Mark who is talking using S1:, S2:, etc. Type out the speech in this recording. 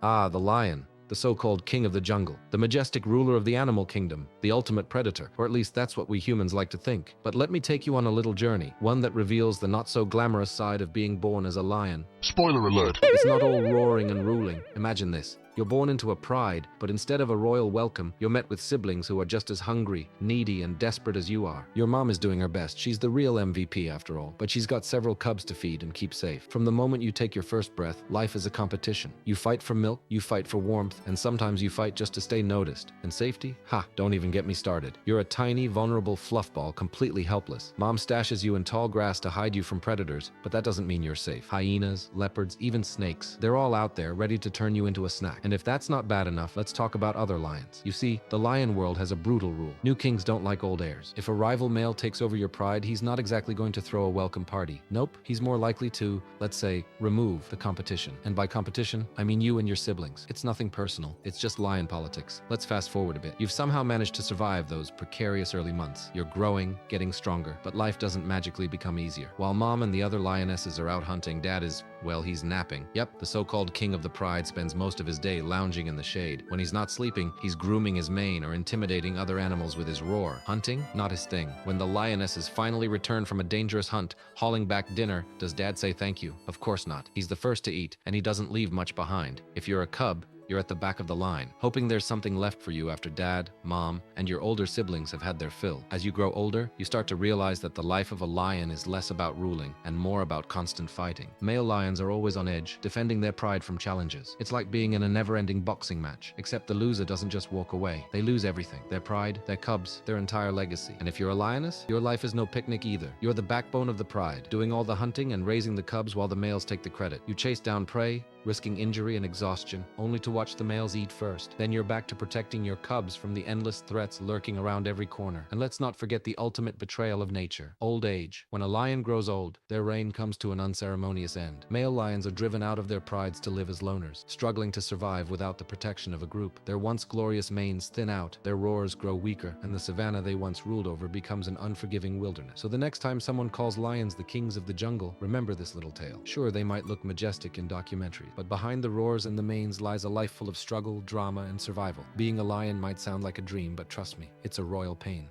S1: Ah, the lion. The so-called king of the jungle, the majestic ruler of the animal kingdom, the ultimate predator, or at least that's what we humans like to think. But let me take you on a little journey, one that reveals the not-so-glamorous side of being born as a lion.
S2: Spoiler alert.
S1: It's not all roaring and ruling. Imagine this. You're born into a pride, but instead of a royal welcome, you're met with siblings who are just as hungry, needy, and desperate as you are. Your mom is doing her best. She's the real MVP after all, but she's got several cubs to feed and keep safe. From the moment you take your first breath, life is a competition. You fight for milk, you fight for warmth, and sometimes you fight just to stay noticed. And safety? Ha, don't even get me started. You're a tiny, vulnerable fluffball, completely helpless. Mom stashes you in tall grass to hide you from predators, but that doesn't mean you're safe. Hyenas, leopards, even snakes, they're all out there ready to turn you into a snack. And if that's not bad enough, let's talk about other lions. You see, the lion world has a brutal rule. New kings don't like old heirs. If a rival male takes over your pride, he's not exactly going to throw a welcome party. Nope, he's more likely to, let's say, remove the competition. And by competition, I mean you and your siblings. It's nothing personal. It's just lion politics. Let's fast forward a bit. You've somehow managed to survive those precarious early months. You're growing, getting stronger, but life doesn't magically become easier. While mom and the other lionesses are out hunting, dad is, well, he's napping. Yep, the so-called king of the pride spends most of his day lounging in the shade. When he's not sleeping, he's grooming his mane or intimidating other animals with his roar. Hunting? Not his thing. When the lionesses finally return from a dangerous hunt, hauling back dinner, does dad say thank you? Of course not. He's the first to eat, and he doesn't leave much behind. If you're a cub, you're at the back of the line, hoping there's something left for you after dad, mom, and your older siblings have had their fill. As you grow older, you start to realize that the life of a lion is less about ruling and more about constant fighting. Male lions are always on edge, defending their pride from challenges. It's like being in a never-ending boxing match, except the loser doesn't just walk away. They lose everything: their pride, their cubs, their entire legacy. And if you're a lioness, your life is no picnic either. You're the backbone of the pride, doing all the hunting and raising the cubs while the males take the credit. You chase down prey, risking injury and exhaustion, only to watch the males eat first. Then you're back to protecting your cubs from the endless threats lurking around every corner. And let's not forget the ultimate betrayal of nature: old age. When a lion grows old, their reign comes to an unceremonious end. Male lions are driven out of their prides to live as loners, struggling to survive without the protection of a group. Their once glorious manes thin out, their roars grow weaker, and the savannah they once ruled over becomes an unforgiving wilderness. So the next time someone calls lions the kings of the jungle, remember this little tale. Sure, they might look majestic in documentaries, but behind the roars and the manes lies a life full of struggle, drama, and survival. Being a lion might sound like a dream, but trust me, it's a royal pain.